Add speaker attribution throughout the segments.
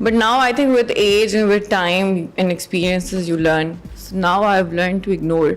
Speaker 1: But now I think with age and with time and experiences you learn. So now I've learned to ignore.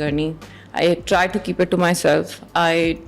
Speaker 1: journey. I try to keep it to myself. I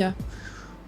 Speaker 1: Yeah.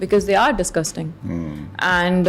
Speaker 1: because they are disgusting. And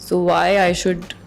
Speaker 1: So why I should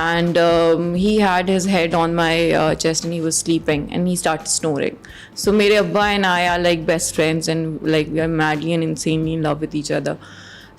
Speaker 1: and he had his head on my chest and he was sleeping and he started snoring. So mere abba and I are like best friends and like we are madly and insanely in love with each other.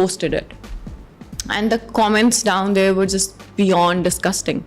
Speaker 1: posted it and the comments down there were just beyond disgusting.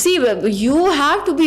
Speaker 1: See, you have to be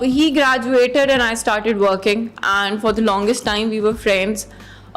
Speaker 1: He graduated and I started working and for the longest time we were friends.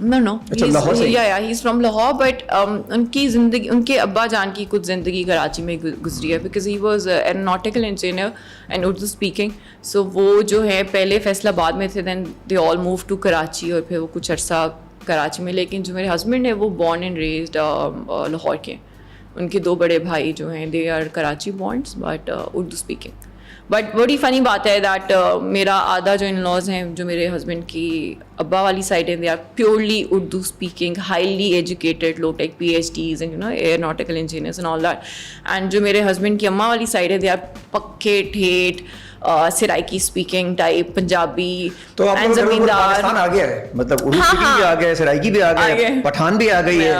Speaker 1: No, he's from Lahore, but unki zindagi, unke abba jaan ki kuch zindagi Karachi mein guzri hai, because he was an aeronautical engineer and Urdu speaking. So wo jo hai pehle Faisalabad mein the, then they all moved to Karachi aur phir wo kuch arsa Karachi mein. Lekin jo mere husband hai wo born and raised Lahore ke. Unke do bade bhai jo hain they are Karachi born but Urdu speaking. But بڑی فنی بات ہے that میرا آدھا جو ان laws ہیں جو میرے ہسبینڈ کی ابا والی سائڈ ہیں they are purely Urdu speaking highly educated low tech P H Ds and aeronautical engineers and all that. And جو میرے ہسبینڈ کی اماں والی سائڈ ہے دے آر پکے ٹھیٹ Saraiki speaking type Punjabi and zamindar.
Speaker 2: آ گیا ہے مطلب اردو اسپیکنگ بھی آ گیا ہے, سرائکی بھی آ گیا ہے, پٹھان بھی آ گئی ہے,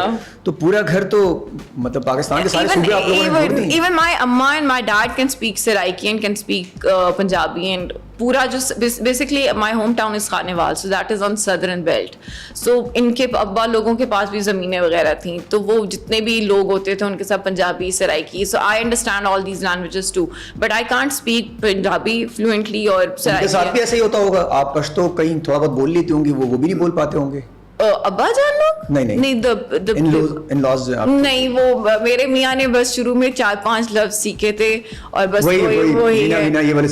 Speaker 2: تو پورا گھر تو مطلب پاکستان کے سارے صوبے آپ لوگوں نے.
Speaker 1: ایون مائی اما and my dad can speak Saraiki and can speak Punjabi and پورا جو basically my home town is Khanewal, so that is on southern belt. So ان کے ابا لوگوں کے پاس بھی زمینیں وغیرہ تھیں, تو وہ جتنے بھی لوگ ہوتے تھے ان کے ساتھ Punjabi Saraiki. So I understand all these languages too, but I can't speak Punjabi fluently. اور
Speaker 2: سرائکی کے ساتھ بھی ایسا ہی ہوتا ہوگا, آپ پشتو کہیں تھوڑا بہت بول لیتی ہوں گی, وہ بھی نہیں بول پاتے ہوں گے
Speaker 1: ابا جان لوگ؟ نہیں نہیں, وہ میرے میاں نے بس شروع میں 4-5 لفظ سیکھے تھے اور بس وہی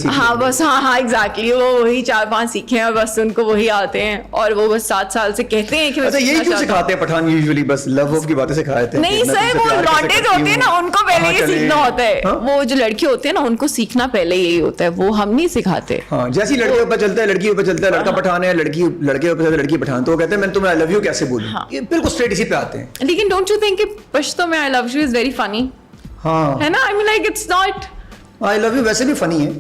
Speaker 1: ہاں بس ہاں ایگزیکٹلی وہ وہی 4-5 سیکھے ہیں اور بس ان کو وہی آتے ہیں, اور وہ بس 7 سال سے کہتے ہیں کہ
Speaker 2: یہی کیوں سکھاتے ہیں پٹھان یوزلی بس لو آف کی باتیں سکھاتے ہیں.
Speaker 1: نہیں سر, وہ لانڈے جو ہوتے ہیں نا ان کو پہلے یہ سیکھنا ہوتا ہے, وہ جو لڑکے ہوتے ہیں نا ان کو سیکھنا پہلے یہی ہوتا ہے, وہ ہم نہیں سکھاتے.
Speaker 2: ہاں جیسے لڑکے اوپر چلتا ہے لڑکی اوپر چلتا ہے, لڑکا پٹھان ہے لڑکے اوپر چلتا ہے لڑکی پٹھان, تو وہ کہتے ہیں میں تمہیں آئی لو یو کیسے بولوں, یہ بالکل اسٹریٹ اسی پہ آتے ہیں.
Speaker 1: لیکن ڈونٹ یو تھنک کہ پشتو میں آئی love you is very funny?
Speaker 2: ہاں ہے
Speaker 1: نا, I mean like it's not
Speaker 2: I love you ویسے بھی فنی ہے,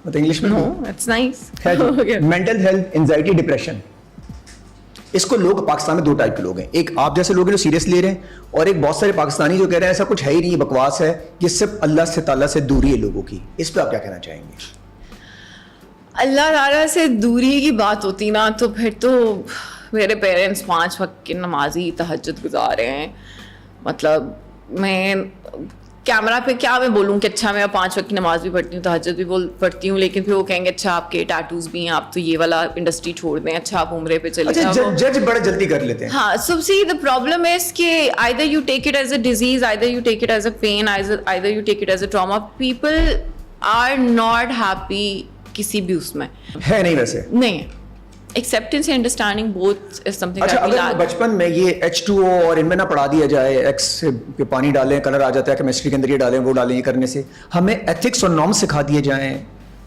Speaker 2: مطلب انگلش میں
Speaker 1: no it's nice.
Speaker 2: Mental health, anxiety, depression, اس کو لوگ پاکستان میں 2 ٹائپ کے لوگ ہیں. ایک آپ جیسے لوگ ہیں جو سیریس لے رہے ہیں, اور ایک بہت سارے پاکستانی جو کہہ رہے ہیں ایسا کچھ ہے ہی نہیں, بکواس ہے, یہ صرف اللہ سے تعالیٰ سے دوری ہے لوگوں کی. اس پہ آپ کیا کہنا چاہیں گے؟
Speaker 1: اللہ تعالیٰ سے دوری کی بات ہوتی نا تو پھر تو میرے پیرنٹس 5 وقت کی نمازی تہجد گزار رہے ہیں. مطلب میں کیمرہ پہ کیا میں بولوں کہ اچھا میں 5 وقت کی نماز بھی پڑھتی ہوں, تہجد بھی پڑھتی ہوں, لیکن پھر وہ کہیں گے اچھا آپ کے ٹیٹوز بھی ہیں, آپ تو یہ والا انڈسٹری چھوڑ دیں, اچھا آپ عمرے پہ چلے جاؤ.
Speaker 2: جج بڑے جلدی کر لیتے ہیں.
Speaker 1: ہاں, سو سی دا پرابلم از کہ either you take it as a disease, either you take it as a pain, either you take it as a trauma. People are not happy کسی بھی اس میں
Speaker 2: ہے نہیں, ویسے نہیں ہے.
Speaker 1: acceptance and understanding both is something
Speaker 2: that we lack. اگر بچپن میں یہ H2O اور ان میں نہ پڑھا دیا جائے, ایکس پہ پانی ڈالیں کلر آ جاتا ہے, کیمسٹری کے اندر یہ ڈالیں وہ ڈالیں, یہ کرنے سے ہمیں ایتھکس اور نارمس سکھا دیے جائیں,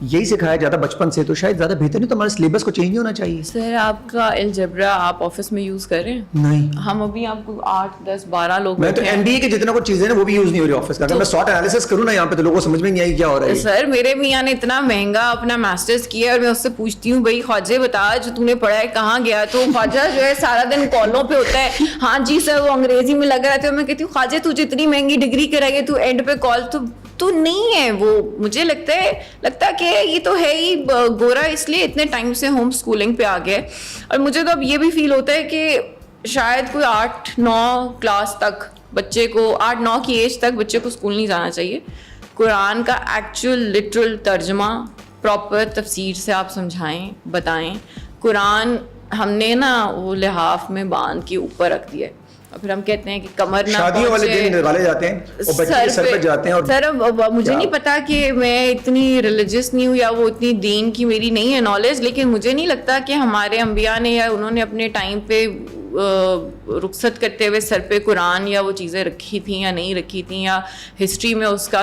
Speaker 2: یہی سکھایا جاتا بچپن سے, تو شاید زیادہ بہتر نہیں. تو ہمارے سلیبس کو چینج نہیں ہونا چاہیے.
Speaker 1: سر آپ کا الجبرا آپ آفس میں یوز کر رہے ہیں؟
Speaker 2: نہیں,
Speaker 1: ہم ابھی آپ کو 8, 10, 12 لوگ,
Speaker 2: میں تو MBA کے جتنا کچھ چیزیں ہیں وہ بھی یوز نہیں ہو رہی آفس کا. اگر میں سارٹ انالیسس کروں نا یہاں پہ تو لوگوں کو سمجھ میں نہیں آئی کیا ہو رہا ہے.
Speaker 1: سر میرے میاں نے اتنا مہنگا اپنا ماسٹرز کیا اور میں اس سے پوچھتی ہوں بھائی خواجہ بتا جو تو نے پڑھا ہے کہاں گیا, تو خواجہ جو ہے سارا دن کالوں پہ ہوتا ہے, ہاں جی سر وہ انگریزی میں لگ رہا تھا. میں کہتی ہوں خواجہ تجھے اتنی مہنگی ڈگری کرائی ہے تو اینڈ پہ کال تو نہیں ہے. وہ مجھے لگتا کہ یہ تو ہے ہی گورا اس لیے اتنے ٹائم سے ہوم اسکولنگ پہ آ گیا. اور مجھے تو اب یہ بھی فیل ہوتا ہے کہ شاید کوئی 8-9 کلاس تک بچے کو 8-9 کی ایج تک بچے کو اسکول نہیں جانا چاہیے. قرآن کا ایکچوئل لٹرل ترجمہ پراپر تفسیر سے آپ سمجھائیں, بتائیں. قرآن ہم نے نا وہ لحاف میں باندھ کے اوپر رکھ دیا ہے, اور پھر ہم کہتے ہیں کہ کمر نہ
Speaker 2: شادیوں والے دن نکالے جاتے ہیں اور بچے سر پہ جاتے ہیں. اور
Speaker 1: سر مجھے نہیں پتا کہ میں اتنی ریلیجس نہیں ہوں یا وہ اتنی دین کی میری نہیں ہے نالج, لیکن مجھے نہیں لگتا کہ ہمارے انبیاء نے یا انہوں نے اپنے ٹائم پہ رخصت کرتے ہوئے سر پہ قرآن یا وہ چیزیں رکھی تھیں یا نہیں رکھی تھیں, یا ہسٹری میں اس کا